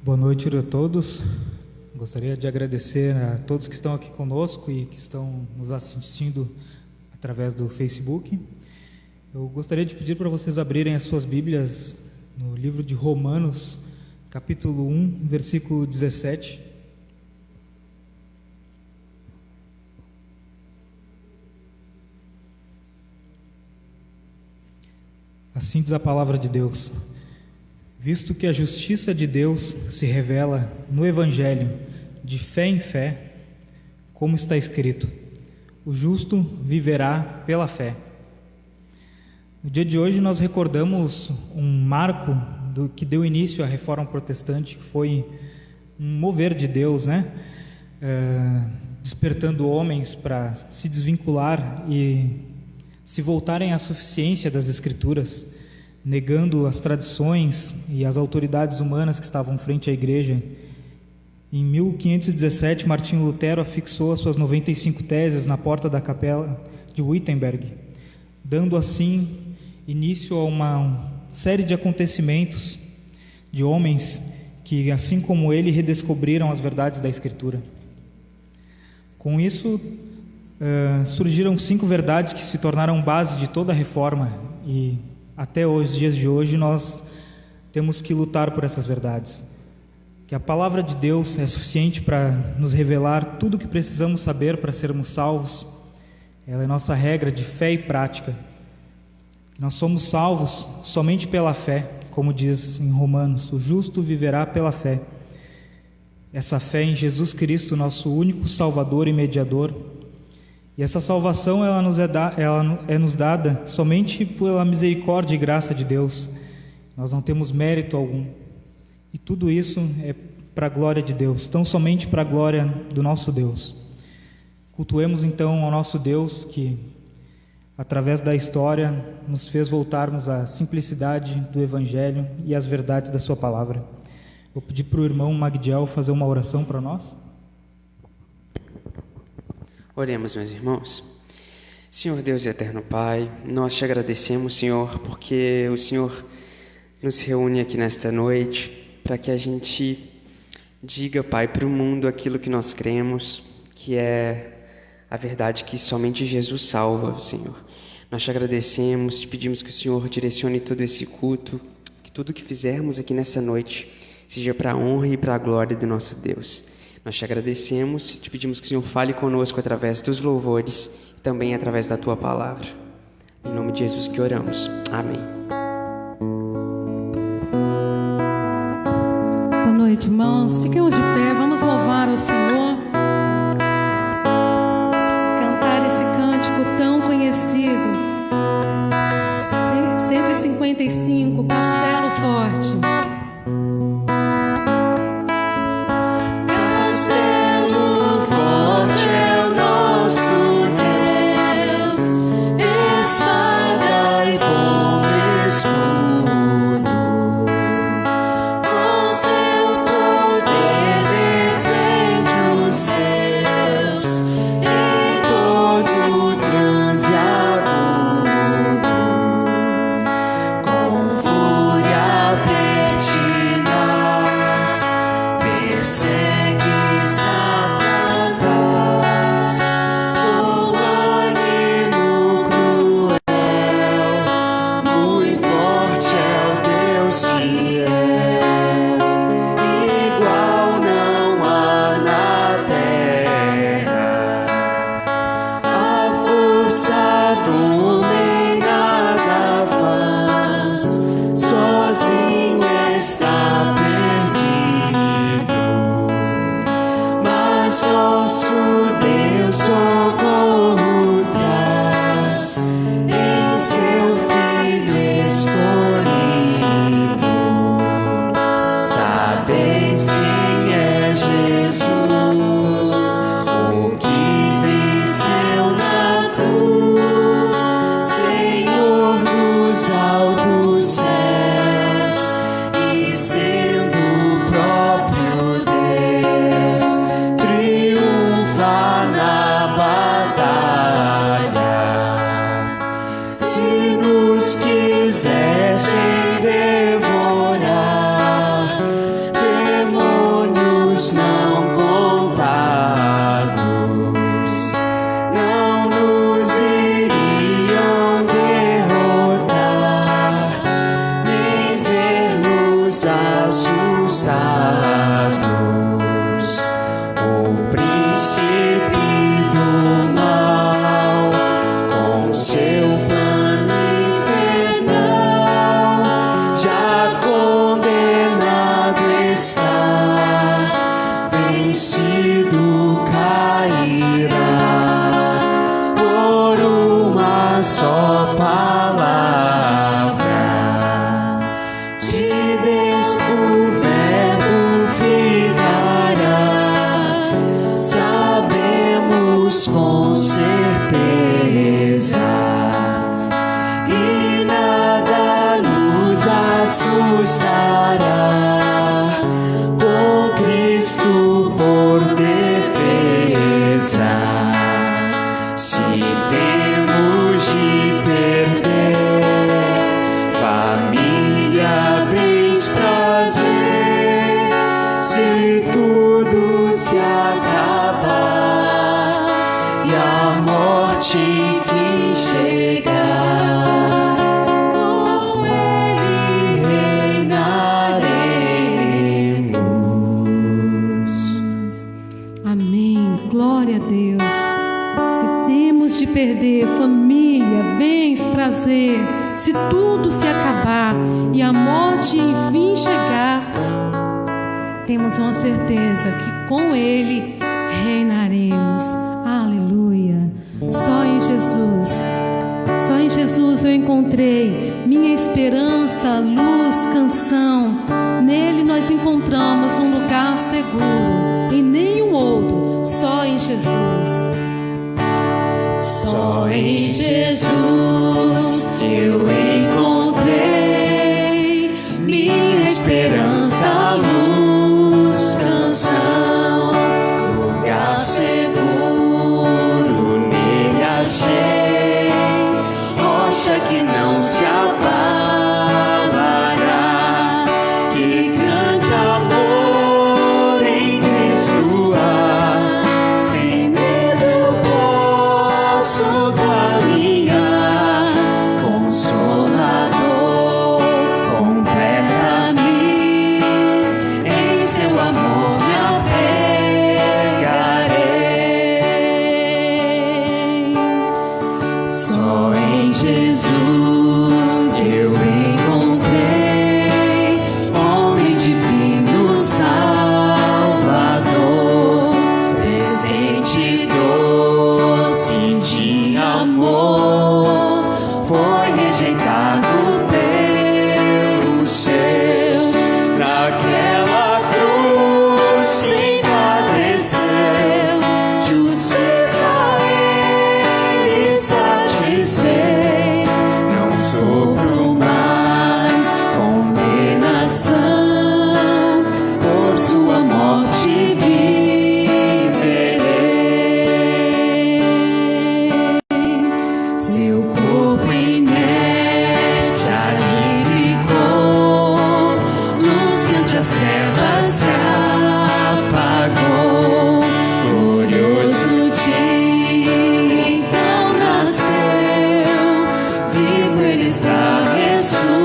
Boa noite a todos. Gostaria de agradecer a todos que estão aqui conosco e que estão nos assistindo através do Facebook. Eu gostaria de pedir para vocês abrirem as suas Bíblias no livro de Romanos, capítulo 1, versículo 17. Assim diz a palavra de Deus: visto que a justiça de Deus se revela no Evangelho, de fé em fé, como está escrito: o justo viverá pela fé. No dia de hoje nós recordamos um marco que deu início à Reforma Protestante, que foi um mover de Deus, despertando homens para se desvincular e se voltarem à suficiência das Escrituras, negando as tradições e as autoridades humanas que estavam frente à igreja. Em 1517, Martinho Lutero afixou as suas 95 teses na porta da capela de Wittenberg, dando assim início a uma série de acontecimentos de homens que, assim como ele, redescobriram as verdades da Escritura. Com isso, surgiram 5 verdades que se tornaram base de toda a reforma, e até os dias de hoje nós temos que lutar por essas verdades. Que a palavra de Deus é suficiente para nos revelar tudo o que precisamos saber para sermos salvos. Ela é nossa regra de fé e prática. Que nós somos salvos somente pela fé, como diz em Romanos: o justo viverá pela fé. Essa fé em Jesus Cristo, nosso único Salvador e Mediador. E essa salvação ela é nos dada somente pela misericórdia e graça de Deus. Nós não temos mérito algum. E tudo isso é para a glória de Deus, tão somente para a glória do nosso Deus. Cultuemos então ao nosso Deus que, através da história, nos fez voltarmos à simplicidade do Evangelho e às verdades da sua palavra. Vou pedir para o irmão Magdiel fazer uma oração para nós. Oremos, meus irmãos. Senhor Deus e eterno Pai, nós te agradecemos, Senhor, porque o Senhor nos reúne aqui nesta noite para que a gente diga, Pai, para o mundo aquilo que nós cremos, que é a verdade que somente Jesus salva, Senhor. Nós te agradecemos, te pedimos que o Senhor direcione todo esse culto, que tudo que fizermos aqui nessa noite seja para a honra e para a glória do nosso Deus. Nós te agradecemos e te pedimos que o Senhor fale conosco através dos louvores e também através da Tua palavra. Em nome de Jesus que oramos. Amém. Boa noite, irmãos. Fiquemos de pé, vamos louvar ao Senhor. Cantar esse cântico tão conhecido. 155, Castelo Forte. Fúria os assustados, o príncipe do mal, com seu plano infernal, já condenado está, vencido cairá, por uma só palavra de Deus o Verbo ficará. Sabemos com certeza, e nada nos assustará, com Cristo por defesa. Se temos de perder família, bens, prazer, se tudo se acabar e a morte enfim chegar, com Ele reinaremos. Amém. Glória a Deus. Se temos de perder família, bens, prazer, se tudo se acabar e a morte enfim chegar, temos uma certeza que com Ele reinaremos. Aleluia. Só em Jesus eu encontrei minha esperança, luz, canção. Nele nós encontramos um lugar seguro, em nenhum outro, só em Jesus. Só em Jesus eu encontrei minha esperança, luz, canção, lugar seguro nele achei, rocha que não se abalará, que grande amor em Cristo há, sem medo eu posso caminhar, Consolador completa-me, em seu amor me apegarei. Só em Jesus eu encontrei homem divino, Salvador, presente doce de amor, foi rejeitado pelos seus, naquela cruz sem padeceu, justiça ele satisfez, não sofro mais condenação, por sua morte viverei. Seu corpo inerte ali ficou, luz que ante as trevas se apagou, glorioso dia então nasceu, vivo ele está, ressuscitou,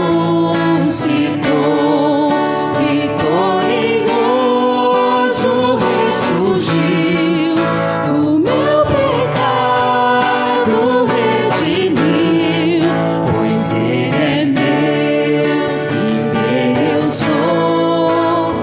vitorioso ressurgiu, do meu pecado redimiu, pois ele é meu e dele eu sou,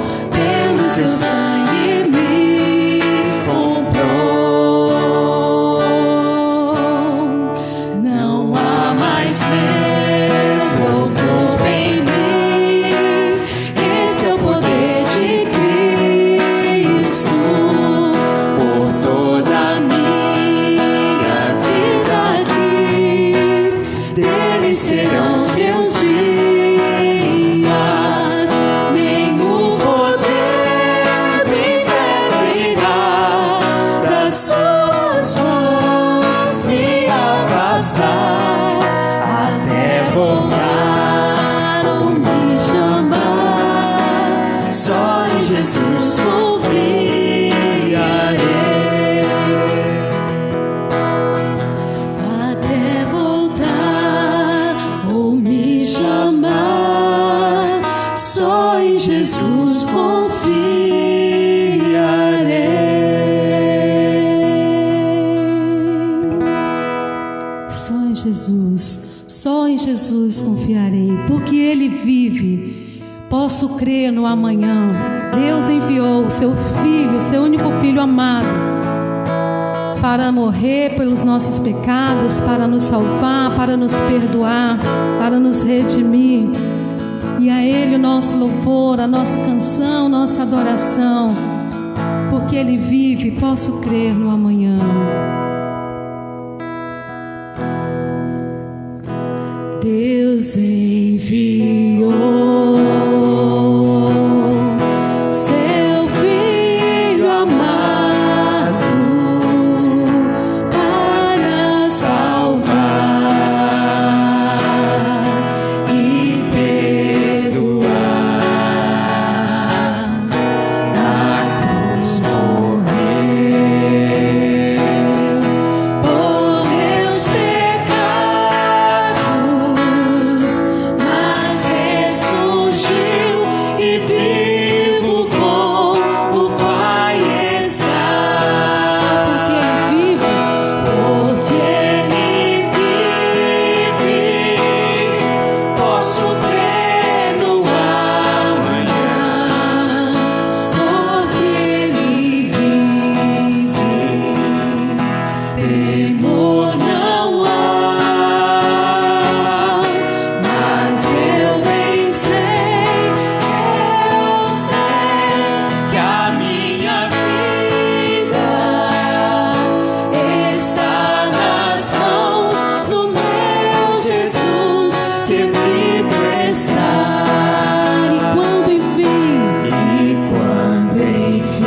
em Jesus confiarei. Só em Jesus confiarei, porque Ele vive. Posso crer no amanhã. Deus enviou o seu Filho, o seu único Filho amado, para morrer pelos nossos pecados, para nos salvar, para nos perdoar, para nos redimir. E a Ele o nosso louvor, a nossa canção, nossa adoração, porque Ele vive. Posso crer no amanhã. Deus enviou seu Filho amado para salvar e perdoar. Na cruz morreu por meus pecados, mas ressurgiu e vivo com o Pai está. Porque Ele vive, posso crer no amanhã. Porque Ele vive, temor não há. Mas eu bem sei que a minha vida está nas mãos do meu Jesus, que vivo está. E quando enfim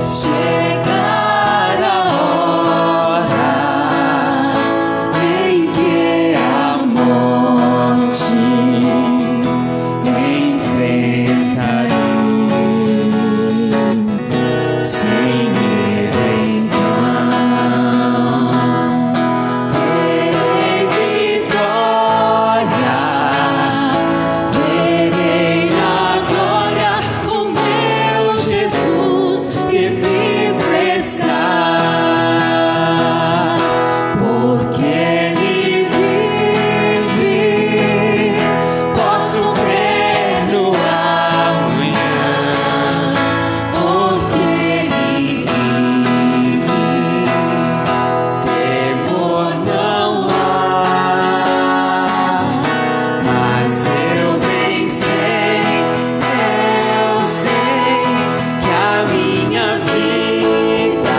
chegar a hora em que a morte enfrentarei, sem medo então terei vitória, verei na glória o meu Jesus, que vivo está. Porque Ele vive, posso crer no amanhã. Porque Ele vive, temor não há. Mas eu bem sei que a minha vida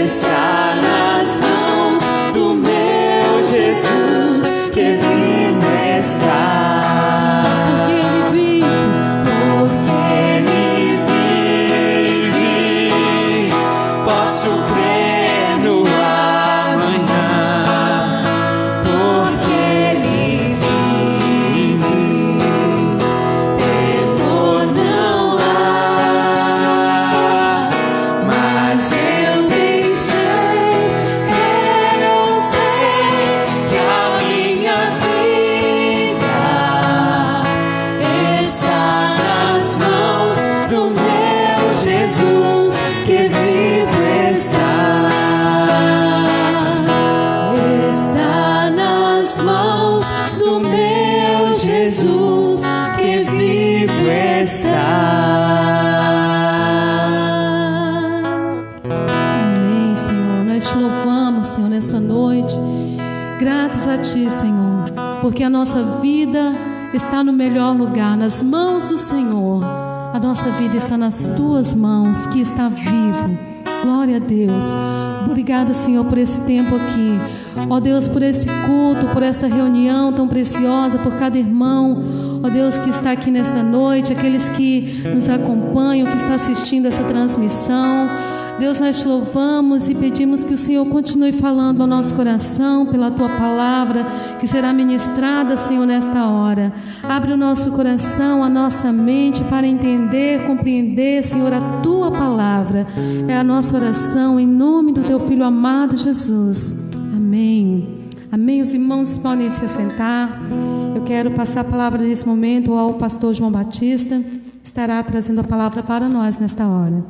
está nas mãos do meu Jesus, que vivo está. Porque Ele vive, posso crer no amanhã. Porque Ele vive, temor não há. Mas eu bem sei que a minha vida está nas mãos do meu Jesus, que vivo está. Está nas mãos do meu Jesus, que vivo está. Amém, Senhor. Nós te louvamos, Senhor, nesta noite. Gratos a Ti, Senhor, porque a nossa vida está no melhor lugar, nas mãos do Senhor. A nossa vida está nas Tuas mãos, que está vivo. Glória a Deus. Obrigada, Senhor, por esse tempo aqui. Ó Deus, por esse culto, por esta reunião tão preciosa, por cada irmão, ó Deus, que está aqui nesta noite, aqueles que nos acompanham, que está assistindo essa transmissão. Deus, nós te louvamos e pedimos que o Senhor continue falando ao nosso coração pela Tua palavra, que será ministrada, Senhor, nesta hora. Abre o nosso coração, a nossa mente para entender, compreender, Senhor, a Tua palavra. É a nossa oração em nome do Teu Filho amado Jesus. Amém. Amém? Os irmãos podem se assentar. Eu quero passar a palavra nesse momento ao pastor João Batista, que estará trazendo a palavra para nós nesta hora.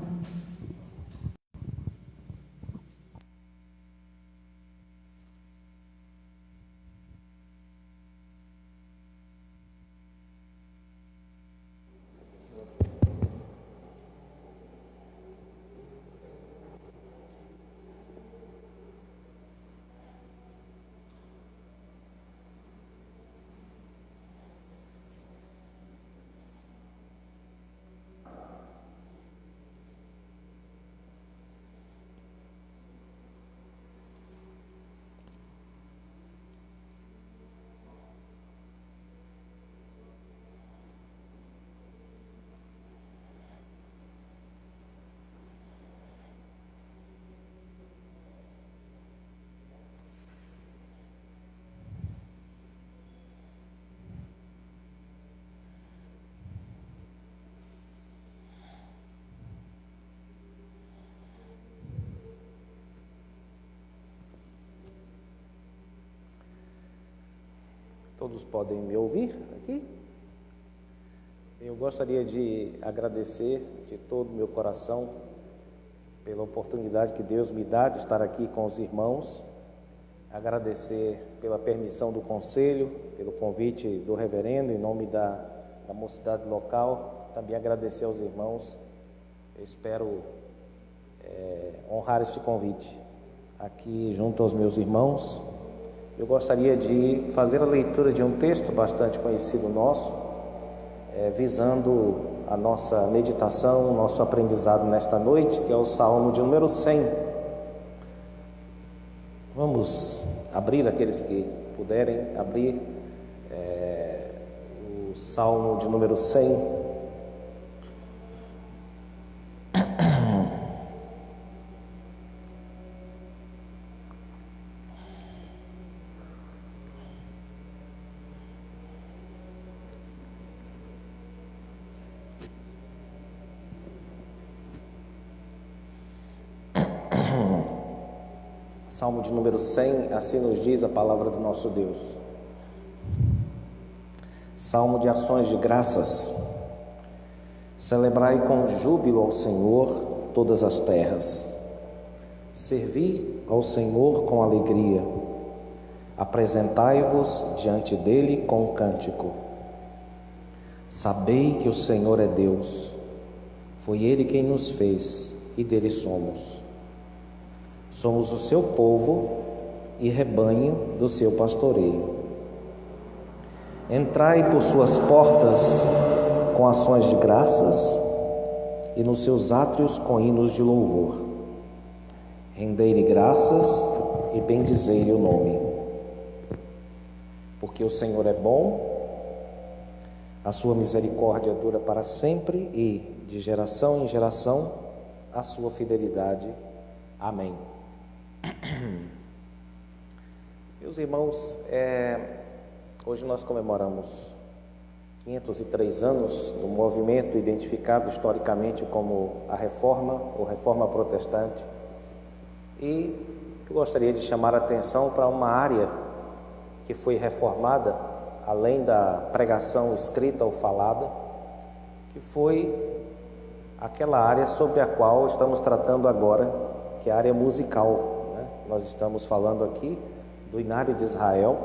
Todos podem me ouvir aqui? Eu gostaria de agradecer de todo o meu coração pela oportunidade que Deus me dá de estar aqui com os irmãos, agradecer pela permissão do conselho, pelo convite do reverendo em nome da mocidade local, também agradecer aos irmãos. Eu espero honrar este convite aqui junto aos meus irmãos. Eu gostaria de fazer a leitura de um texto bastante conhecido nosso, visando a nossa meditação, o nosso aprendizado nesta noite, que é o Salmo de número 100. Vamos abrir, aqueles que puderem abrir, o Salmo de número 100. Salmo de número 100, assim nos diz a palavra do nosso Deus. Salmo de ações de graças. Celebrai com júbilo ao Senhor todas as terras. Servi ao Senhor com alegria. Apresentai-vos diante dele com cântico. Sabei que o Senhor é Deus. Foi ele quem nos fez e dele somos. Somos o seu povo e rebanho do seu pastoreio. Entrai por suas portas com ações de graças e nos seus átrios com hinos de louvor. Rendei-lhe graças e bendizei-lhe o nome. Porque o Senhor é bom, a sua misericórdia dura para sempre e, de geração em geração, a sua fidelidade. Amém. Meus irmãos, hoje nós comemoramos 503 anos do movimento identificado historicamente como a Reforma, ou Reforma Protestante, e eu gostaria de chamar a atenção para uma área que foi reformada, além da pregação escrita ou falada, que foi aquela área sobre a qual estamos tratando agora, que é a área musical. Nós estamos falando aqui do Inário de Israel,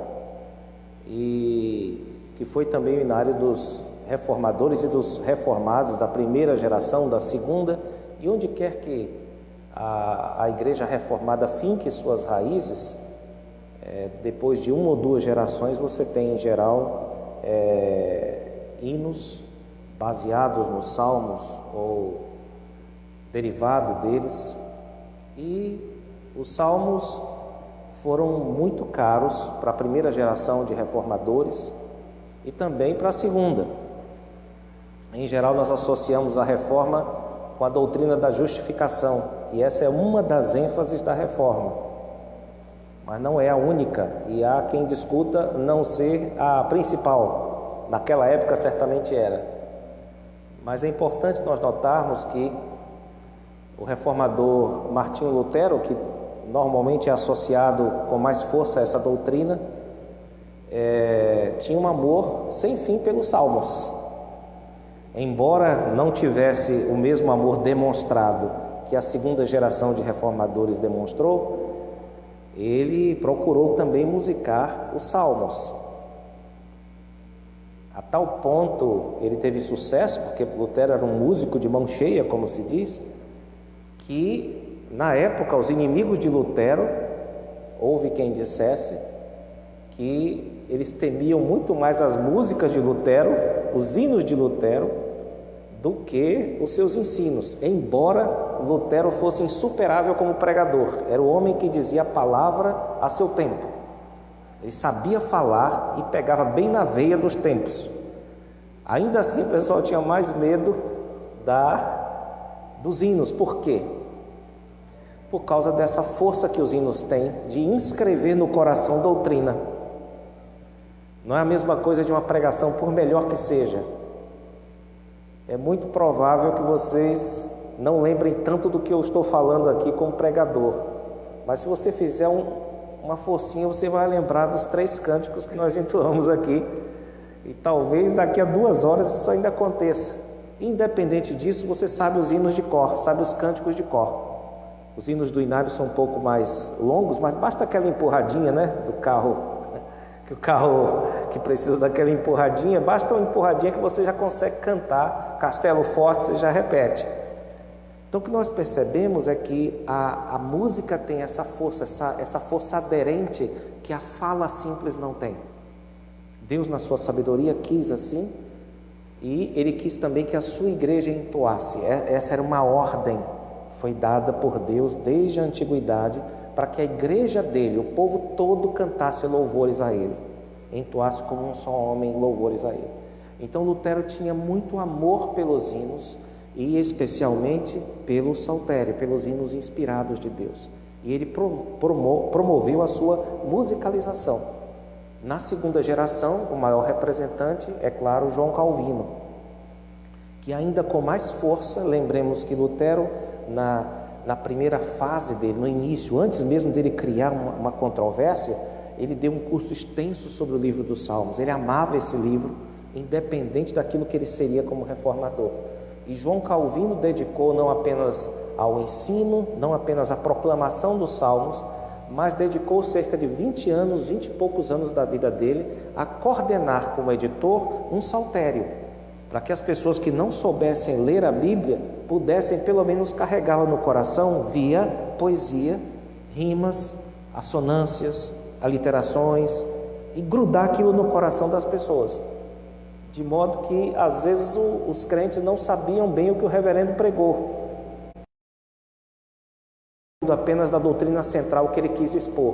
e que foi também o Inário dos reformadores e dos reformados da primeira geração, da segunda, e onde quer que a igreja reformada finque suas raízes, depois de uma ou duas gerações você tem em geral hinos baseados nos salmos ou derivado deles, e os salmos foram muito caros para a primeira geração de reformadores e também para a segunda. Em geral, nós associamos a reforma com a doutrina da justificação, e essa é uma das ênfases da reforma, mas não é a única, e há quem discuta não ser a principal. Naquela época certamente era, mas é importante nós notarmos que o reformador Martinho Lutero, que normalmente é associado com mais força a essa doutrina, tinha um amor sem fim pelos salmos. Embora não tivesse o mesmo amor demonstrado que a segunda geração de reformadores demonstrou, ele procurou também musicar os salmos. A tal ponto ele teve sucesso, porque Lutero era um músico de mão cheia, como se diz, que na época os inimigos de Lutero, houve quem dissesse que eles temiam muito mais as músicas de Lutero, os hinos de Lutero, do que os seus ensinos, embora Lutero fosse insuperável como pregador. Era o homem que dizia a palavra a seu tempo. Ele sabia falar e pegava bem na veia dos tempos. Ainda assim o pessoal tinha mais medo dos hinos. Por quê? Por causa dessa força que os hinos têm de inscrever no coração doutrina. Não é a mesma coisa de uma pregação, por melhor que seja. É muito provável que vocês não lembrem tanto do que eu estou falando aqui como pregador, mas se você fizer uma forcinha, você vai lembrar dos 3 cânticos que nós entoamos aqui, e talvez daqui a 2 horas isso ainda aconteça. Independente disso, você sabe os hinos de cor, sabe os cânticos de cor. Os hinos do Inário são um pouco mais longos, mas basta aquela empurradinha, né, do carro, que o carro que precisa daquela empurradinha, basta uma empurradinha que você já consegue cantar Castelo Forte, você já repete. Então o que nós percebemos é que a música tem essa força aderente que a fala simples não tem. Deus, na sua sabedoria, quis assim, e Ele quis também que a sua igreja entoasse. Essa era uma ordem, foi dada por Deus desde a antiguidade, para que a igreja dele, o povo todo, cantasse louvores a Ele, entoasse como um só homem louvores a Ele. Então Lutero tinha muito amor pelos hinos, e especialmente pelo saltério, pelos hinos inspirados de Deus. E ele promoveu a sua musicalização. Na segunda geração, o maior representante é, claro, João Calvino, que ainda com mais força, lembremos que Lutero, na primeira fase dele, no início, antes mesmo dele criar uma controvérsia, ele deu um curso extenso sobre o livro dos Salmos. Ele amava esse livro, independente daquilo que ele seria como reformador. E João Calvino dedicou não apenas ao ensino, não apenas à proclamação dos Salmos, mas dedicou cerca de 20 e poucos anos da vida dele a coordenar como editor um saltério, para que as pessoas que não soubessem ler a Bíblia pudessem pelo menos carregá-la no coração via poesia, rimas, assonâncias, aliterações, e grudar aquilo no coração das pessoas. De modo que, às vezes, os crentes não sabiam bem o que o reverendo pregou, apenas da doutrina central que ele quis expor.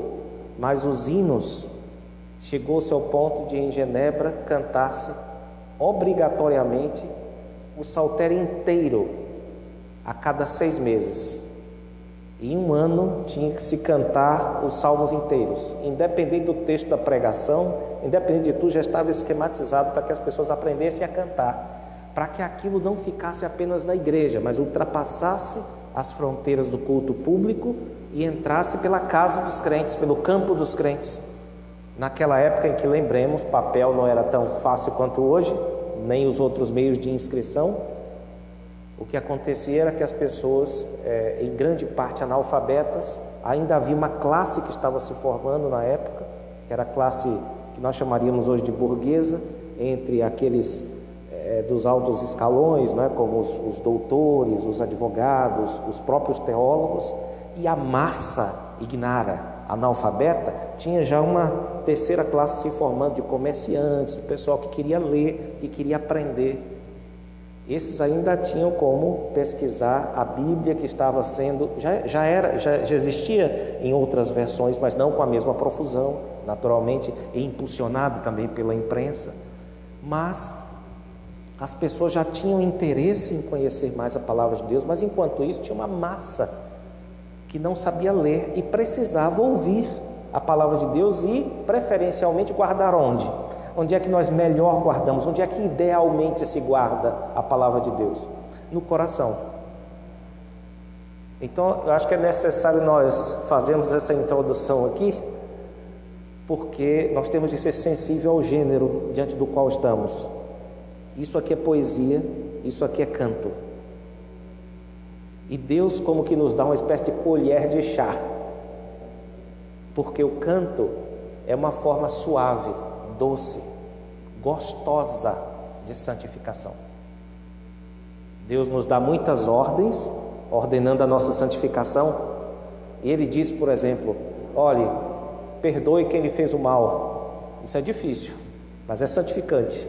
Mas os hinos, chegou-se ao ponto de, em Genebra, cantar-se obrigatoriamente o saltério inteiro a cada 6 meses. E em um ano tinha que se cantar os salmos inteiros, independente do texto da pregação, independente de tudo, já estava esquematizado para que as pessoas aprendessem a cantar, para que aquilo não ficasse apenas na igreja, mas ultrapassasse as fronteiras do culto público e entrasse pela casa dos crentes, pelo campo dos crentes. Naquela época em que, lembremos, papel não era tão fácil quanto hoje, nem os outros meios de inscrição. O que acontecia era que as pessoas, em grande parte analfabetas, ainda havia uma classe que estava se formando na época, que era a classe que nós chamaríamos hoje de burguesa, entre aqueles dos altos escalões, não é? Como os doutores, os advogados, os próprios teólogos, e a massa ignara, analfabeta, tinha já uma terceira classe se formando de comerciantes, o pessoal que queria ler, que queria aprender. Esses ainda tinham como pesquisar a Bíblia que estava sendo, já existia em outras versões, mas não com a mesma profusão, naturalmente, e impulsionado também pela imprensa. Mas as pessoas já tinham interesse em conhecer mais a palavra de Deus, mas enquanto isso tinha uma massa que não sabia ler e precisava ouvir a palavra de Deus e, preferencialmente, guardar onde? Onde é que nós melhor guardamos? Onde é que idealmente se guarda a palavra de Deus? No coração. Então, eu acho que é necessário nós fazermos essa introdução aqui, porque nós temos de ser sensível ao gênero diante do qual estamos. Isso aqui é poesia, isso aqui é canto. E Deus como que nos dá uma espécie de colher de chá, porque o canto é uma forma suave, doce, gostosa de santificação. Deus nos dá muitas ordens, ordenando a nossa santificação. E Ele diz, por exemplo, olhe, perdoe quem lhe fez o mal. Isso é difícil, mas é santificante.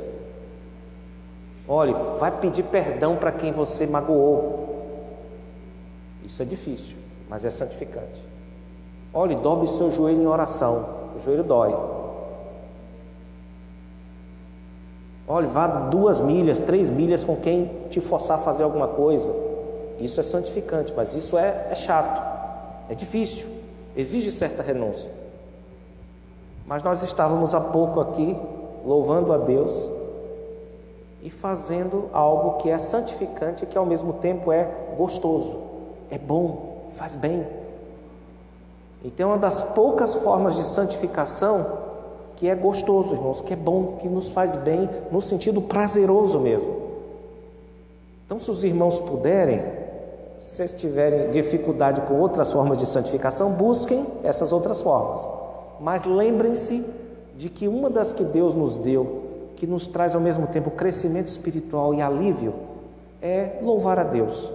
Olhe, vai pedir perdão para quem você magoou. Isso é difícil, mas é santificante. Olhe, dobre seu joelho em oração. O joelho dói. Olhe, vá 2 milhas, 3 milhas com quem te forçar a fazer alguma coisa. Isso é santificante, mas isso é chato, é difícil, exige certa renúncia. Mas nós estávamos há pouco aqui louvando a Deus e fazendo algo que é santificante, que ao mesmo tempo é gostoso, é bom, faz bem. Então é uma das poucas formas de santificação que é gostoso, irmãos, que é bom, que nos faz bem, no sentido prazeroso mesmo. Então, se os irmãos puderem, se vocês tiverem dificuldade com outras formas de santificação, busquem essas outras formas. Mas lembrem-se de que uma das que Deus nos deu, que nos traz ao mesmo tempo crescimento espiritual e alívio, é louvar a Deus.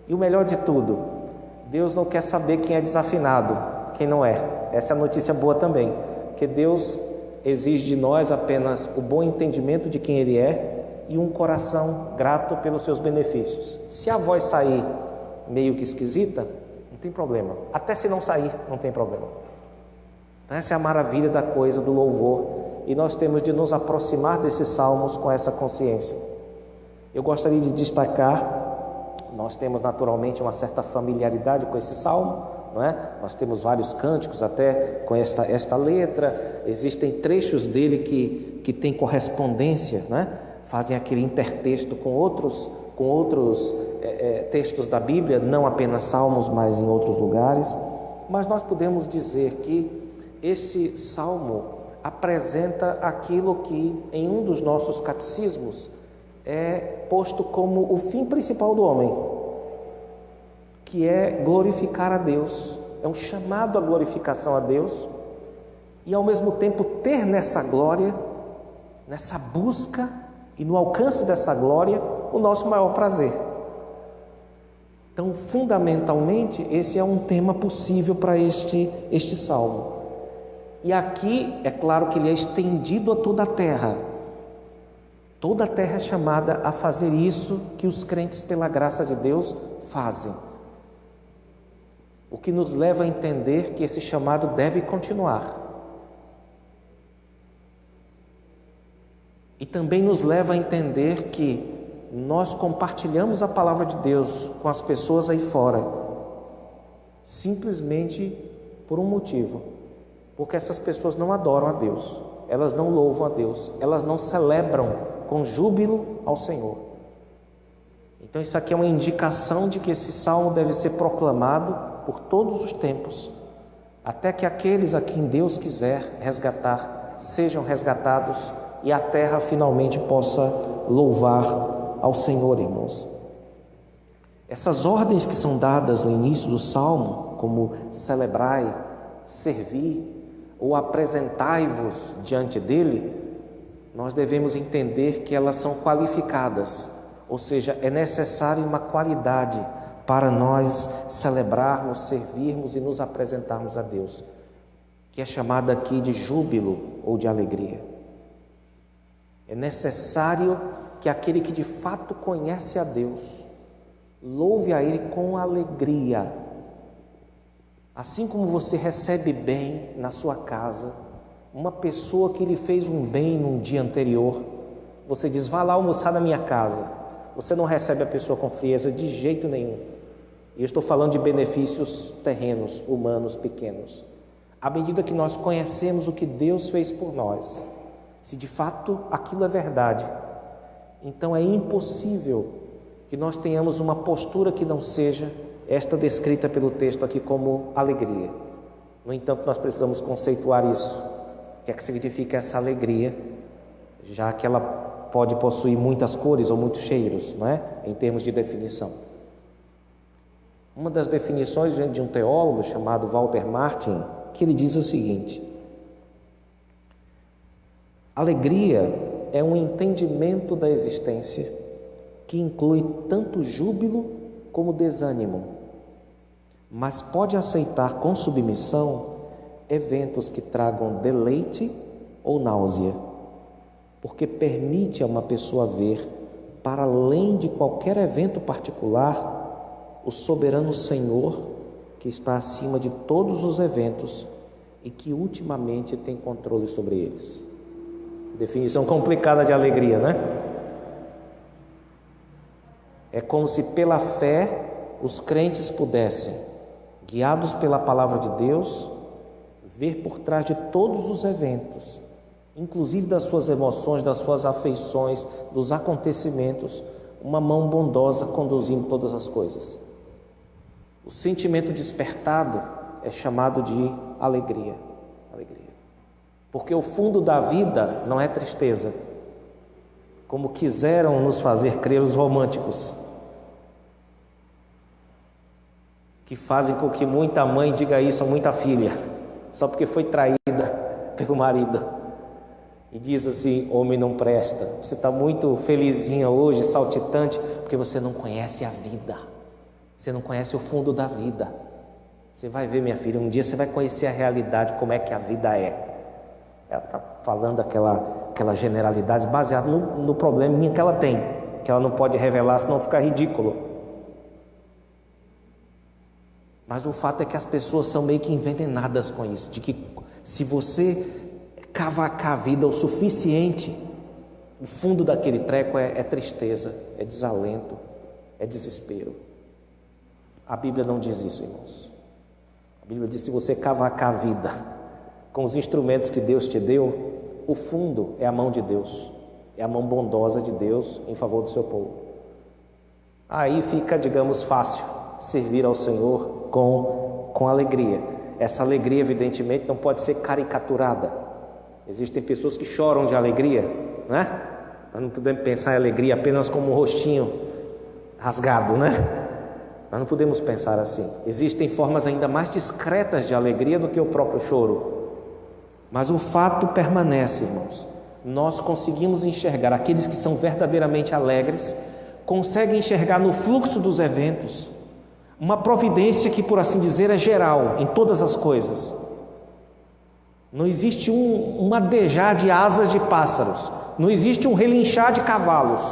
E o melhor de tudo, Deus não quer saber quem é desafinado, quem não é. Essa é a notícia boa também, porque Deus exige de nós apenas o bom entendimento de quem Ele é e um coração grato pelos seus benefícios. Se a voz sair meio que esquisita, não tem problema. Até se não sair, não tem problema. Então, essa é a maravilha da coisa do louvor, e nós temos de nos aproximar desses salmos com essa consciência. Eu gostaria de destacar, nós temos naturalmente uma certa familiaridade com esse salmo, não é? Nós temos vários cânticos até com esta letra, existem trechos dele que têm correspondência, não é? Fazem aquele intertexto com outros textos da Bíblia, não apenas salmos, mas em outros lugares. Mas nós podemos dizer que este salmo apresenta aquilo que em um dos nossos catecismos é posto como o fim principal do homem, que é glorificar a Deus. É um chamado à glorificação a Deus e ao mesmo tempo ter nessa glória, nessa busca e no alcance dessa glória, o nosso maior prazer. Então, fundamentalmente, esse é um tema possível para este salmo. E aqui, é claro que ele é estendido a toda a terra. Toda a terra é chamada a fazer isso que os crentes, pela graça de Deus, fazem. O que nos leva a entender que esse chamado deve continuar. E também nos leva a entender que nós compartilhamos a palavra de Deus com as pessoas aí fora, simplesmente por um motivo, porque essas pessoas não adoram a Deus, elas não louvam a Deus, elas não celebram com júbilo ao Senhor. Então isso aqui é uma indicação de que esse salmo deve ser proclamado por todos os tempos, até que aqueles a quem Deus quiser resgatar sejam resgatados e a terra finalmente possa louvar ao Senhor, irmãos. Essas ordens que são dadas no início do salmo, como celebrai, servir ou apresentai-vos diante dele, nós devemos entender que elas são qualificadas, ou seja, é necessária uma qualidade para nós celebrarmos, servirmos e nos apresentarmos a Deus, que é chamada aqui de júbilo ou de alegria. É necessário que aquele que de fato conhece a Deus louve a Ele com alegria. Assim como você recebe bem na sua casa uma pessoa que lhe fez um bem num dia anterior, você diz, vá lá almoçar na minha casa. Você não recebe a pessoa com frieza de jeito nenhum. E eu estou falando de benefícios terrenos, humanos, pequenos. À medida que nós conhecemos o que Deus fez por nós, se de fato aquilo é verdade, então é impossível que nós tenhamos uma postura que não seja esta descrita pelo texto aqui como alegria. No entanto, nós precisamos conceituar isso. O que é que significa essa alegria, já que ela pode possuir muitas cores ou muitos cheiros, não é? Em termos de definição. Uma das definições de um teólogo chamado Walter Martin, que ele diz o seguinte: alegria é um entendimento da existência que inclui tanto júbilo como desânimo, mas pode aceitar com submissão eventos que tragam deleite ou náusea, porque permite a uma pessoa ver, para além de qualquer evento particular, o soberano Senhor que está acima de todos os eventos e que ultimamente tem controle sobre eles. Definição complicada de alegria, né? É como se pela fé os crentes pudessem, guiados pela palavra de Deus, ver por trás de todos os eventos, inclusive das suas emoções, das suas afeições, dos acontecimentos, uma mão bondosa conduzindo todas as coisas. O sentimento despertado é chamado de alegria. Alegria. Porque o fundo da vida não é tristeza, como quiseram nos fazer crer os românticos, que fazem com que muita mãe diga isso a muita filha, só porque foi traída pelo marido. E diz assim: homem não presta. Você está muito felizinha hoje, saltitante, porque você não conhece a vida. Você não conhece o fundo da vida. Você vai ver, minha filha, um dia você vai conhecer a realidade, como é que a vida é. Ela está falando aquela generalidade baseada no probleminha que ela tem, que ela não pode revelar, senão fica ridículo. Mas o fato é que as pessoas são meio que envenenadas com isso, de que se você cavacar a vida o suficiente, o fundo daquele treco é tristeza, é desalento, é desespero. A Bíblia não diz isso, irmãos. A Bíblia diz: se você cavacar a vida com os instrumentos que Deus te deu, o fundo é a mão de Deus, é a mão bondosa de Deus em favor do seu povo. Aí fica, digamos, fácil servir ao Senhor com alegria. Essa alegria, evidentemente, não pode ser caricaturada. Existem pessoas que choram de alegria, né? Nós não podemos pensar em alegria apenas como um rostinho rasgado, né? Nós não podemos pensar assim. Existem formas ainda mais discretas de alegria do que o próprio choro. Mas o fato permanece, irmãos. Nós conseguimos enxergar, aqueles que são verdadeiramente alegres, conseguem enxergar no fluxo dos eventos uma providência que, por assim dizer, é geral em todas as coisas. Não existe um adejar de asas de pássaros, não existe um relinchar de cavalos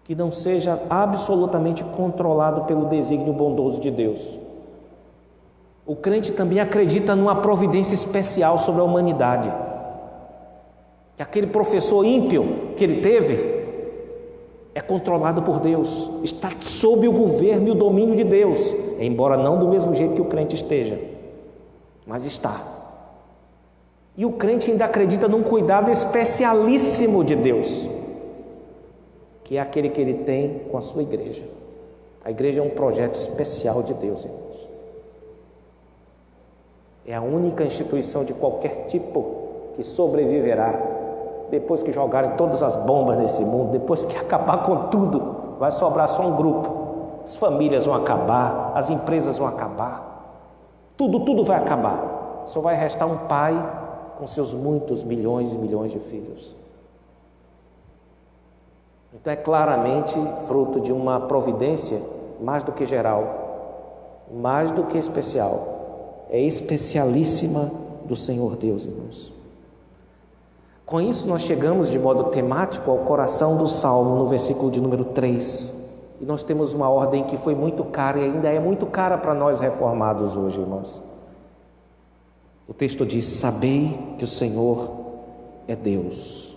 que não seja absolutamente controlado pelo desígnio bondoso de Deus. O crente também acredita numa providência especial sobre a humanidade, que aquele professor ímpio que ele teve é controlado por Deus, está sob o governo e o domínio de Deus, embora não do mesmo jeito que o crente esteja, mas está. E o crente ainda acredita num cuidado especialíssimo de Deus, que é aquele que ele tem com a sua igreja. A igreja é um projeto especial de Deus, irmãos. É a única instituição de qualquer tipo que sobreviverá depois que jogarem todas as bombas nesse mundo, depois que acabar com tudo. Vai sobrar só um grupo. As famílias vão acabar, as empresas vão acabar, tudo vai acabar. Só vai restar um pai com seus muitos milhões e milhões de filhos. Então é claramente fruto de uma providência mais do que geral, mais do que especial, é especialíssima do Senhor Deus, irmãos. Com isso nós chegamos de modo temático ao coração do Salmo, no versículo de número 3. E nós temos uma ordem que foi muito cara e ainda é muito cara para nós reformados hoje, irmãos. O texto diz: sabei que o Senhor é Deus.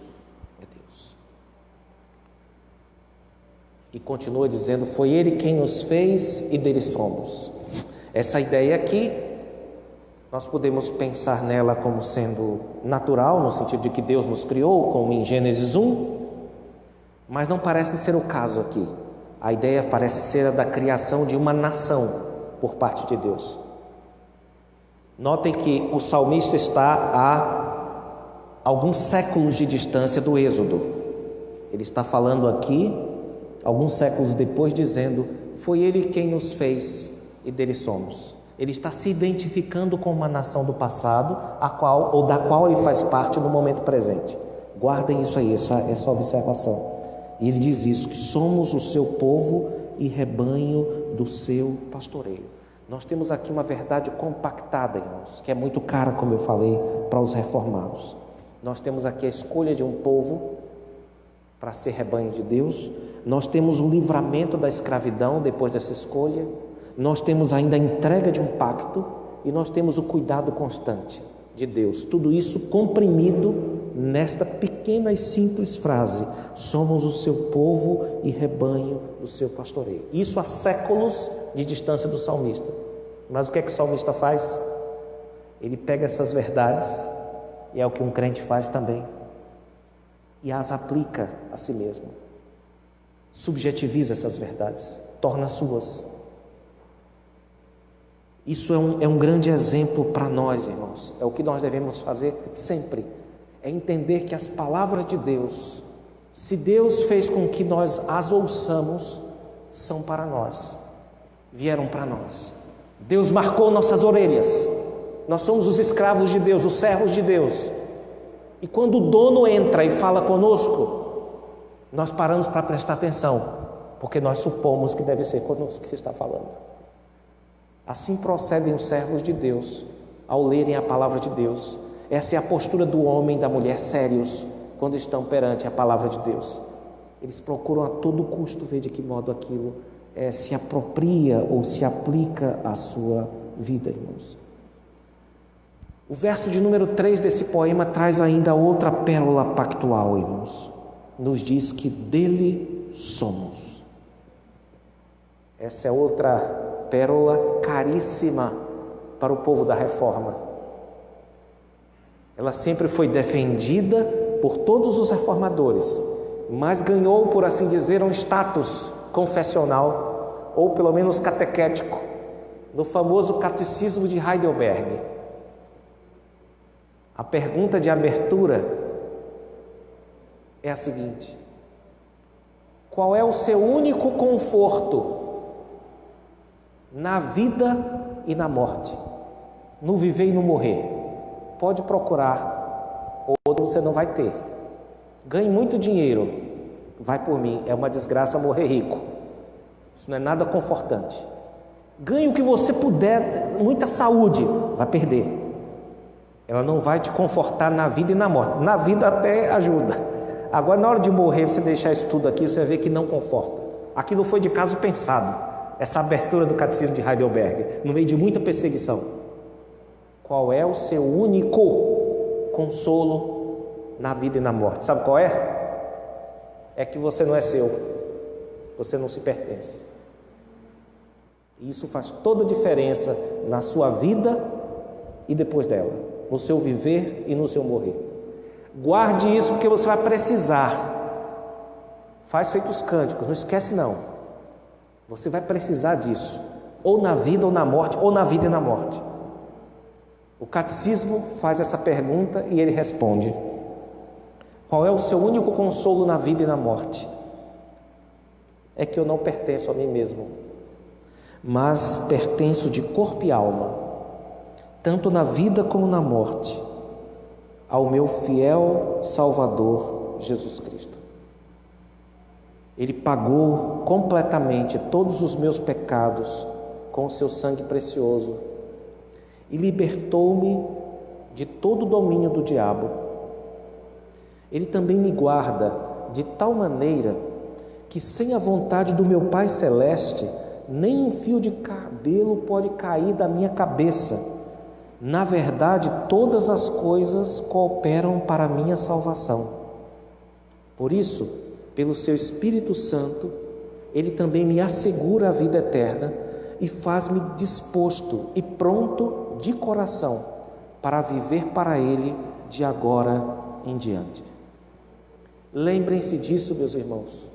E continua dizendo: foi Ele quem nos fez e dele somos. Essa ideia aqui, nós podemos pensar nela como sendo natural, no sentido de que Deus nos criou, como em Gênesis 1, mas não parece ser o caso aqui. A ideia parece ser a da criação de uma nação por parte de Deus. Notem que o salmista está a alguns séculos de distância do Êxodo. Ele está falando aqui, alguns séculos depois, dizendo: foi Ele quem nos fez e dele somos. Ele está se identificando com uma nação do passado, da qual ele faz parte no momento presente. Guardem isso aí, essa observação. E ele diz isso, que somos o seu povo e rebanho do seu pastoreio. Nós temos aqui uma verdade compactada, irmãos, que é muito cara, como eu falei, para os reformados. Nós temos aqui a escolha de um povo para ser rebanho de Deus. Nós temos o livramento da escravidão depois dessa escolha. Nós temos ainda a entrega de um pacto e nós temos o cuidado constante de Deus. Tudo isso comprimido nesta pequena e simples frase: somos o seu povo e rebanho do seu pastoreio. Isso há séculos de distância do salmista. Mas o que é que o salmista faz? Ele pega essas verdades, e é o que um crente faz também, e as aplica a si mesmo. Subjetiviza essas verdades, torna suas. Isso é um grande exemplo para nós, irmãos. É o que nós devemos fazer sempre. É entender que as palavras de Deus, se Deus fez com que nós as ouçamos, são para nós, vieram para nós. Deus marcou nossas orelhas. Nós somos os escravos de Deus, os servos de Deus. E quando o dono entra e fala conosco, nós paramos para prestar atenção, porque nós supomos que deve ser conosco que está falando. Assim procedem os servos de Deus ao lerem a palavra de Deus. Essa é a postura do homem e da mulher sérios quando estão perante a palavra de Deus. Eles procuram a todo custo ver de que modo aquilo se apropria ou se aplica à sua vida, irmãos. O verso de número 3 desse poema traz ainda outra pérola pactual, irmãos. Nos diz que dele somos. Essa é outra pérola caríssima para o povo da Reforma. Ela sempre foi defendida por todos os reformadores, mas ganhou, por assim dizer, um status confessional, ou pelo menos catequético, no famoso Catecismo de Heidelberg. A pergunta de abertura é a seguinte: qual é o seu único conforto na vida e na morte, no viver e no morrer? Pode procurar, ou você não vai ter. Ganhe muito dinheiro, vai por mim, é uma desgraça morrer rico. Isso não é nada confortante. Ganhe o que você puder, muita saúde, vai perder. Ela não vai te confortar na vida e na morte. Na vida até ajuda. Agora, na hora de morrer, você deixar isso tudo aqui, você vai ver que não conforta. Aquilo foi de caso pensado. Essa abertura do Catecismo de Heidelberg, no meio de muita perseguição. Qual é o seu único consolo na vida e na morte? Sabe qual é? É que você não é seu. Você não se pertence. Isso faz toda a diferença na sua vida e depois dela, no seu viver e no seu morrer. Guarde isso, porque você vai precisar. Faz feito os cânticos, não esquece não. Você vai precisar disso, ou na vida ou na morte, ou na vida e na morte. O catecismo faz essa pergunta e ele responde: qual é o seu único consolo na vida e na morte? É que eu não pertenço a mim mesmo, mas pertenço de corpo e alma, tanto na vida como na morte, ao meu fiel Salvador Jesus Cristo. Ele pagou completamente todos os meus pecados com o seu sangue precioso e libertou-me de todo o domínio do diabo. Ele também me guarda de tal maneira que, sem a vontade do meu Pai Celeste, nem um fio de cabelo pode cair da minha cabeça. Na verdade, todas as coisas cooperam para a minha salvação. Por isso, pelo seu Espírito Santo, Ele também me assegura a vida eterna e faz-me disposto e pronto de coração para viver para Ele de agora em diante. Lembrem-se disso, meus irmãos.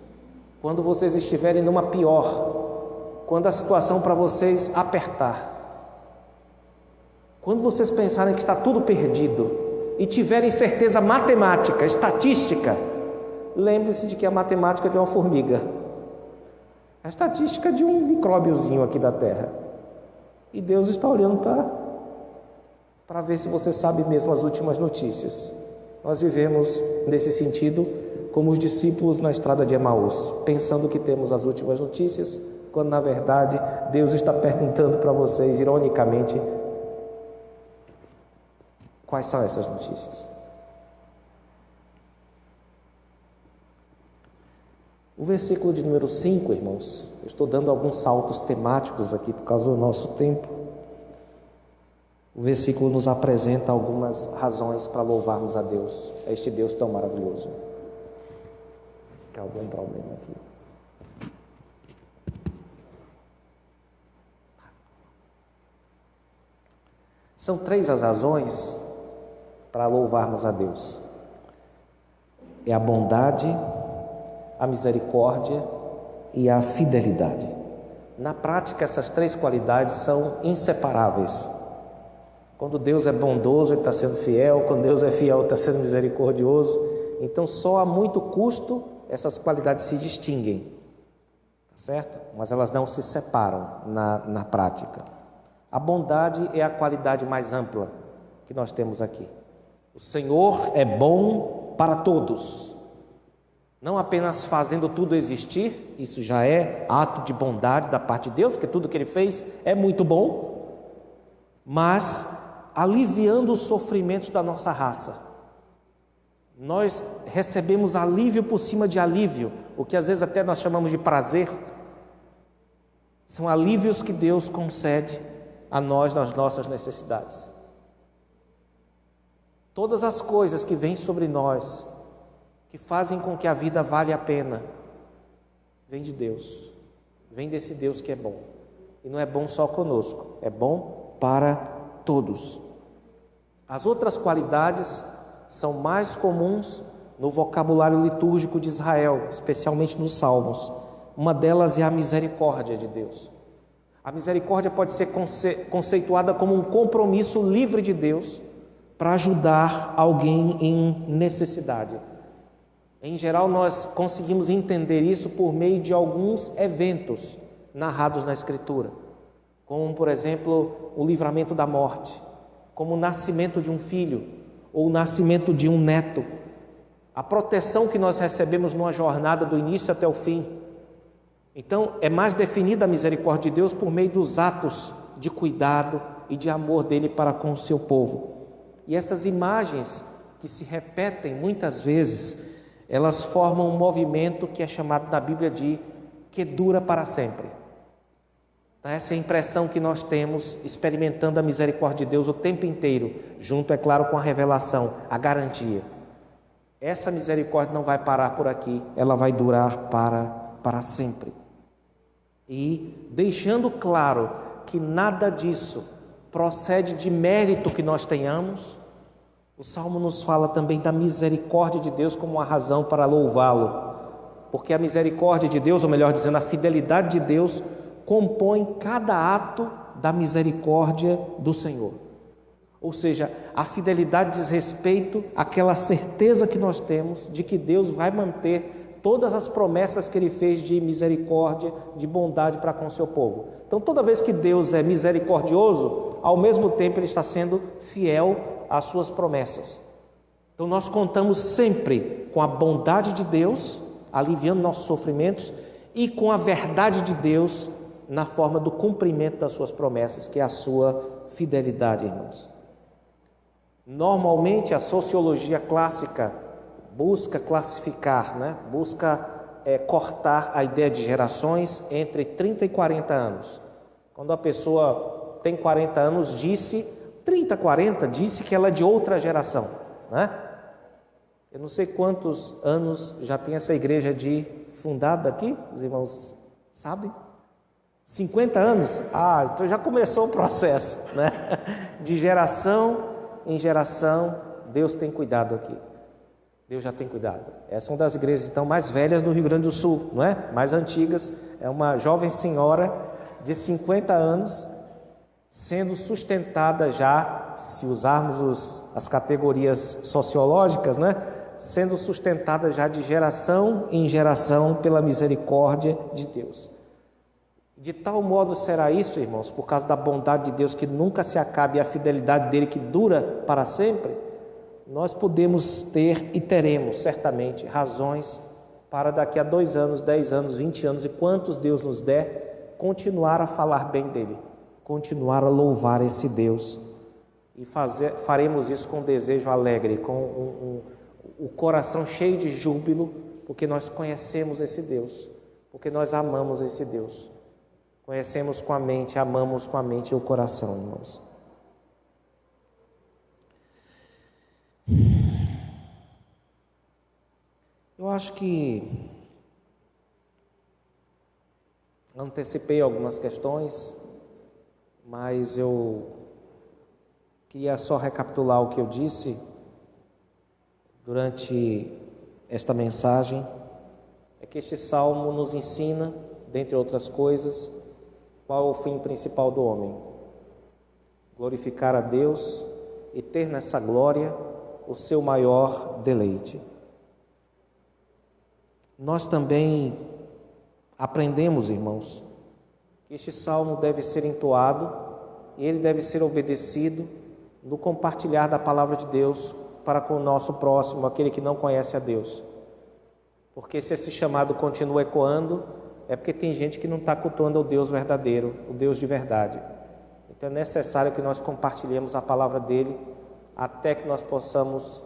quando vocês estiverem numa pior, quando a situação para vocês apertar, quando vocês pensarem que está tudo perdido e tiverem certeza matemática, estatística, lembre-se de que a matemática é de uma formiga, a estatística é de um micróbiozinho aqui da Terra, e Deus está olhando para ver se você sabe mesmo as últimas notícias. Nós vivemos nesse sentido como os discípulos na estrada de Emaús, pensando que temos as últimas notícias, quando na verdade Deus está perguntando para vocês, ironicamente, quais são essas notícias. O versículo de número 5, irmãos, eu estou dando alguns saltos temáticos aqui por causa do nosso tempo. O versículo nos apresenta algumas razões para louvarmos a Deus, a este Deus tão maravilhoso. Tem algum problema aqui? São 3 as razões para louvarmos a Deus. É a bondade, a misericórdia e a fidelidade. Na prática, essas 3 qualidades são inseparáveis. Quando Deus é bondoso, Ele está sendo fiel. Quando Deus é fiel, Ele está sendo misericordioso. Então, só a muito custo, essas qualidades se distinguem. Tá certo? Mas elas não se separam na prática. A bondade é a qualidade mais ampla que nós temos aqui. O Senhor é bom para todos. Não apenas fazendo tudo existir, isso já é ato de bondade da parte de Deus, porque tudo que Ele fez é muito bom, mas aliviando os sofrimentos da nossa raça. Nós recebemos alívio por cima de alívio, o que às vezes até nós chamamos de prazer. São alívios que Deus concede a nós nas nossas necessidades. Todas as coisas que vêm sobre nós, que fazem com que a vida vale a pena, vem de Deus, vem desse Deus que é bom. E não é bom só conosco, é bom para todos. As outras qualidades são mais comuns no vocabulário litúrgico de Israel, especialmente nos Salmos. Uma delas é a misericórdia de Deus. A misericórdia pode ser conceituada como um compromisso livre de Deus para ajudar alguém em necessidade. Em geral, nós conseguimos entender isso por meio de alguns eventos narrados na Escritura, como, por exemplo, o livramento da morte, como o nascimento de um filho ou o nascimento de um neto, a proteção que nós recebemos numa jornada do início até o fim. Então, é mais definida a misericórdia de Deus por meio dos atos de cuidado e de amor dele para com o seu povo. E essas imagens que se repetem muitas vezes, elas formam um movimento que é chamado na Bíblia de que dura para sempre. Essa é a impressão que nós temos experimentando a misericórdia de Deus o tempo inteiro, junto, é claro, com a revelação, a garantia. Essa misericórdia não vai parar por aqui, ela vai durar para sempre. E deixando claro que nada disso procede de mérito que nós tenhamos, o Salmo nos fala também da misericórdia de Deus como uma razão para louvá-lo, porque a misericórdia de Deus, ou melhor dizendo, a fidelidade de Deus, compõe cada ato da misericórdia do Senhor. Ou seja, a fidelidade diz respeito àquela certeza que nós temos de que Deus vai manter todas as promessas que Ele fez de misericórdia, de bondade para com o seu povo. Então, toda vez que Deus é misericordioso, ao mesmo tempo Ele está sendo fiel às suas promessas. Então, nós contamos sempre com a bondade de Deus, aliviando nossos sofrimentos, e com a verdade de Deus na forma do cumprimento das suas promessas, que é a sua fidelidade, irmãos. Normalmente, a sociologia clássica busca classificar, busca cortar a ideia de gerações entre 30 e 40 anos. Quando a pessoa tem 40 anos, 30, 40, disse que ela é de outra geração, Eu não sei quantos anos já tem essa igreja fundada aqui, os irmãos sabem? 50 anos? Então já começou o processo, De geração em geração, Deus tem cuidado aqui. Deus já tem cuidado. Essa é uma das igrejas então mais velhas do Rio Grande do Sul, não é? Mais antigas. É uma jovem senhora de 50 anos, sendo sustentada já, se usarmos as categorias sociológicas, né? Sendo sustentada já de geração em geração pela misericórdia de Deus. De tal modo será isso, irmãos, por causa da bondade de Deus que nunca se acaba e a fidelidade dele que dura para sempre, nós podemos ter e teremos certamente razões para daqui a 2 anos, 10 anos, 20 anos e quantos Deus nos der, continuar a falar bem dele, continuar a louvar esse Deus. E faremos isso com desejo alegre, com o coração cheio de júbilo, porque nós conhecemos esse Deus, porque nós amamos esse Deus. Conhecemos com a mente, amamos com a mente e o coração, irmãos. Eu acho que antecipei algumas questões, mas eu queria só recapitular o que eu disse durante esta mensagem. É que este salmo nos ensina, dentre outras coisas, qual é o fim principal do homem: glorificar a Deus e ter nessa glória o seu maior deleite. Nós também aprendemos, irmãos, que este salmo deve ser entoado e ele deve ser obedecido no compartilhar da palavra de Deus para com o nosso próximo, aquele que não conhece a Deus. Porque se esse chamado continua ecoando, é porque tem gente que não está cultuando o Deus verdadeiro, o Deus de verdade. Então é necessário que nós compartilhemos a palavra dele até que nós possamos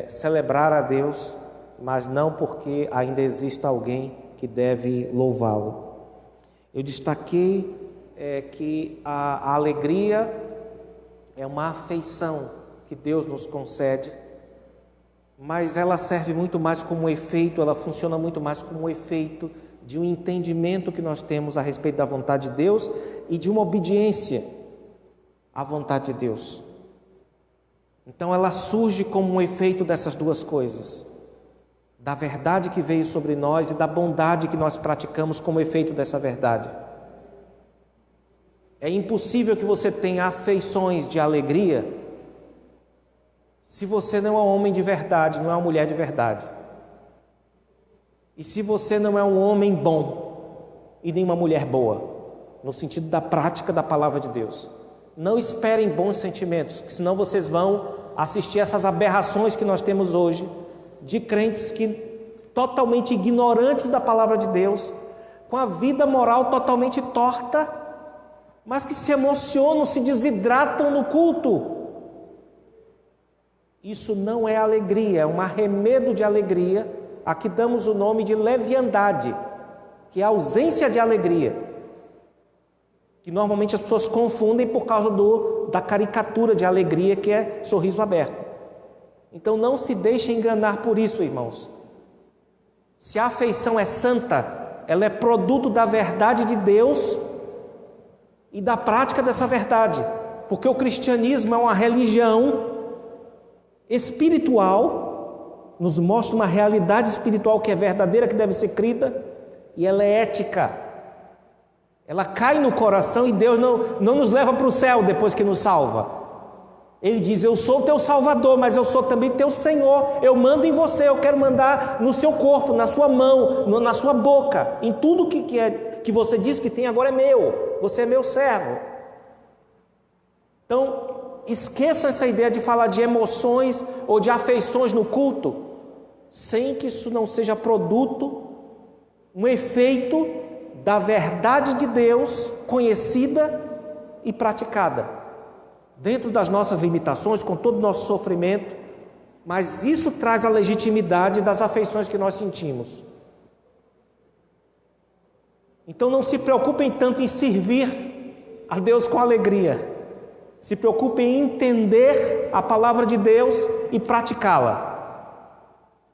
celebrar a Deus, mas não porque ainda exista alguém que deve louvá-lo. Eu destaquei que a alegria é uma afeição que Deus nos concede, mas ela serve muito mais como um efeito, ela funciona muito mais como um efeito de um entendimento que nós temos a respeito da vontade de Deus e de uma obediência à vontade de Deus. Então ela surge como um efeito dessas duas coisas, da verdade que veio sobre nós e da bondade que nós praticamos como efeito dessa verdade. É impossível que você tenha afeições de alegria se você não é um homem de verdade, não é uma mulher de verdade. E se você não é um homem bom e nem uma mulher boa, no sentido da prática da palavra de Deus. Não esperem bons sentimentos, senão vocês vão assistir essas aberrações que nós temos hoje, de crentes que totalmente ignorantes da palavra de Deus, com a vida moral totalmente torta, mas que se emocionam, se desidratam no culto. Isso não é alegria, é um arremedo de alegria, a que damos o nome de leviandade, que é a ausência de alegria, que normalmente as pessoas confundem por causa da caricatura de alegria que é sorriso aberto. Então não se deixe enganar por isso, irmãos. Se a afeição é santa, ela é produto da verdade de Deus e da prática dessa verdade, porque o cristianismo é uma religião espiritual, nos mostra uma realidade espiritual que é verdadeira, que deve ser crida, e ela é ética. Ela cai no coração e Deus não nos leva para o céu depois que nos salva. Ele diz: eu sou teu Salvador, mas eu sou também teu Senhor. Eu mando em você, eu quero mandar no seu corpo, na sua mão, na sua boca. Em tudo que você diz que tem agora é meu. Você é meu servo. Então, esqueçam essa ideia de falar de emoções ou de afeições no culto, sem que isso não seja produto, um efeito da verdade de Deus conhecida e praticada. Dentro das nossas limitações, com todo o nosso sofrimento, mas isso traz a legitimidade das afeições que nós sentimos. Então não se preocupem tanto em servir a Deus com alegria, se preocupem em entender a palavra de Deus e praticá-la.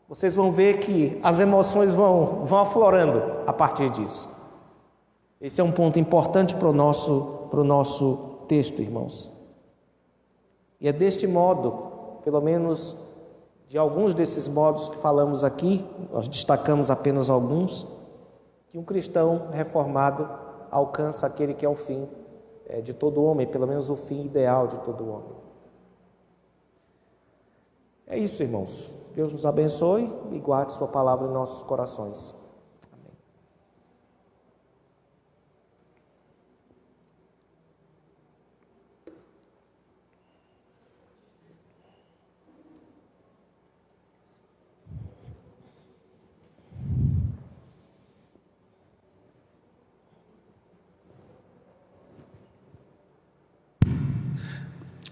Vocês vão ver que as emoções vão aflorando a partir disso. Esse é um ponto importante para o nosso texto, irmãos. E é deste modo, pelo menos de alguns desses modos que falamos aqui, nós destacamos apenas alguns, que um cristão reformado alcança aquele que é o fim de todo homem, pelo menos o fim ideal de todo homem. É isso, irmãos. Deus nos abençoe e guarde sua palavra em nossos corações. Amém.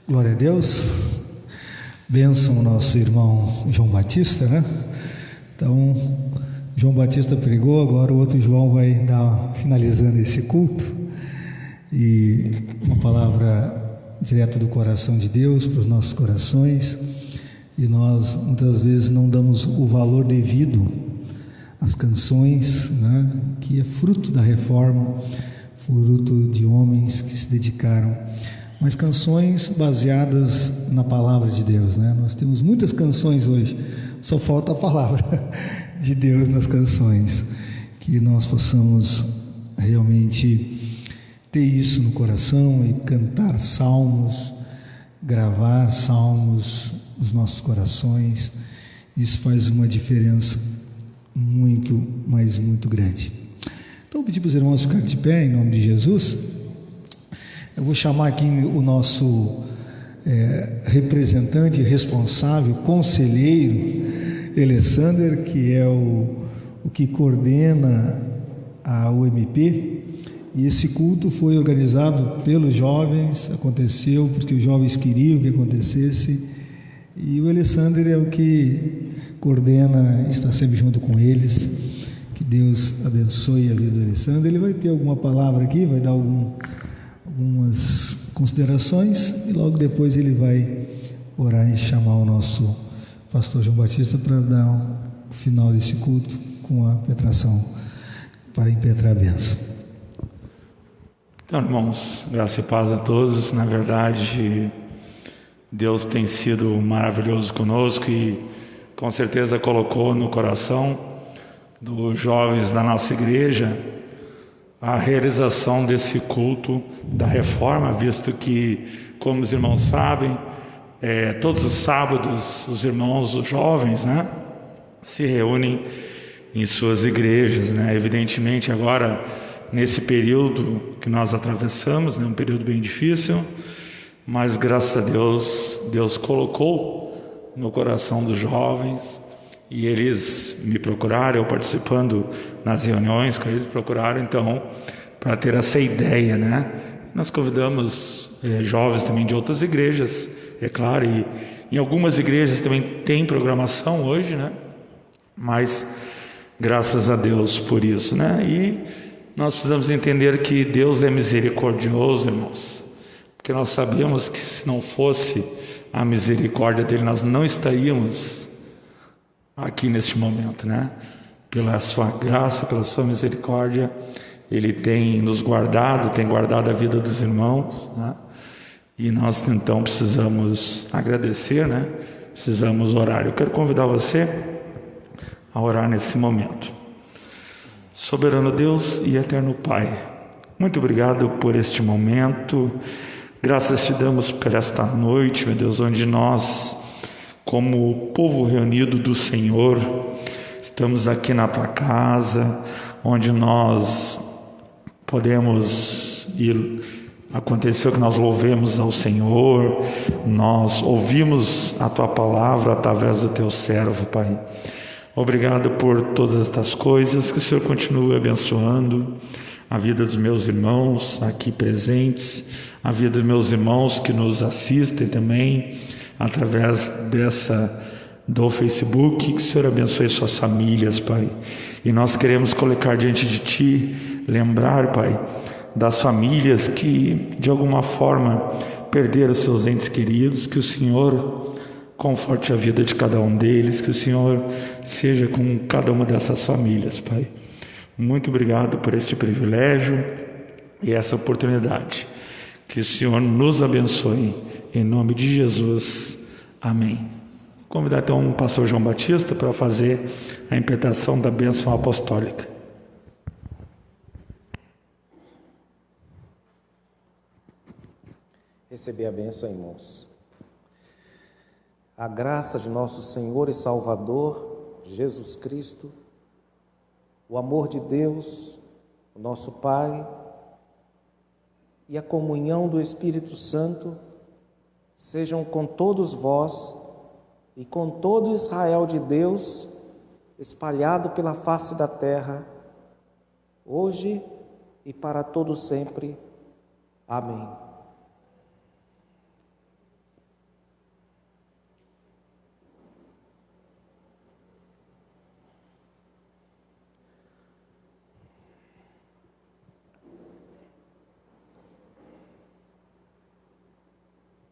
Glória a Deus. Bênção ao nosso irmão João Batista, né? Então, João Batista pregou, agora o outro João vai dar, finalizando esse culto, e uma palavra direto do coração de Deus para os nossos corações. E nós muitas vezes não damos o valor devido às canções, né? Que é fruto da reforma, fruto de homens que se dedicaram, mas canções baseadas na palavra de Deus, né? Nós temos muitas canções hoje, só falta a palavra de Deus nas canções, que nós possamos realmente ter isso no coração e cantar salmos, gravar salmos nos nossos corações. Isso faz uma diferença muito, mas muito grande. Então, eu pedi para os irmãos ficarem de pé, em nome de Jesus. Eu vou chamar aqui o nosso representante responsável, conselheiro, Alessander, que é o que coordena a UMP. E esse culto foi organizado pelos jovens, aconteceu porque os jovens queriam que acontecesse. E o Alessander é o que coordena, está sempre junto com eles. Que Deus abençoe a vida do Alessander. Ele vai ter alguma palavra aqui, vai dar algumas considerações e logo depois ele vai orar e chamar o nosso pastor João Batista para dar o final desse culto com a petração, para impetrar a bênção. Então, irmãos, graça e paz a todos. Na verdade, Deus tem sido maravilhoso conosco e com certeza colocou no coração dos jovens da nossa igreja a realização desse culto da reforma, visto que, como os irmãos sabem, todos os sábados os irmãos, os jovens, né, se reúnem em suas igrejas, né? Evidentemente agora, nesse período que nós atravessamos, né, um período bem difícil, mas graças a Deus, Deus colocou no coração dos jovens, e eles me procuraram, eu participando nas reuniões com eles, procuraram então para ter essa ideia, né? Nós convidamos jovens também de outras igrejas, é claro, e em algumas igrejas também tem programação hoje, né? Mas graças a Deus por isso, né? E nós precisamos entender que Deus é misericordioso, irmãos, porque nós sabemos que se não fosse a misericórdia dele, nós não estaríamos aqui neste momento, né? Pela sua graça, pela sua misericórdia, ele tem nos guardado, tem guardado a vida dos irmãos, né? E nós então precisamos agradecer, né? Precisamos orar. Eu quero convidar você a orar nesse momento. Soberano Deus e eterno Pai, muito obrigado por este momento. Graças te damos por esta noite, meu Deus, onde nós, como povo reunido do Senhor, estamos aqui na tua casa, onde nós podemos ir. Aconteceu que nós louvemos ao Senhor, nós ouvimos a tua palavra através do teu servo, Pai. Obrigado por todas estas coisas, que o Senhor continue abençoando a vida dos meus irmãos aqui presentes, a vida dos meus irmãos que nos assistem também através do Facebook. Que o Senhor abençoe suas famílias, Pai. E nós queremos colocar diante de Ti, lembrar, Pai, das famílias que de alguma forma perderam seus entes queridos. Que o Senhor conforte a vida de cada um deles, que o Senhor seja com cada uma dessas famílias, Pai. Muito obrigado por este privilégio e essa oportunidade. Que o Senhor nos abençoe, em nome de Jesus. Amém. convidar então o pastor João Batista para fazer a impetração da bênção apostólica. Receber a bênção, irmãos. A graça de nosso Senhor e Salvador, Jesus Cristo, o amor de Deus, o nosso Pai, e a comunhão do Espírito Santo sejam com todos vós e com todo Israel de Deus, espalhado pela face da terra, hoje e para todo sempre. Amém.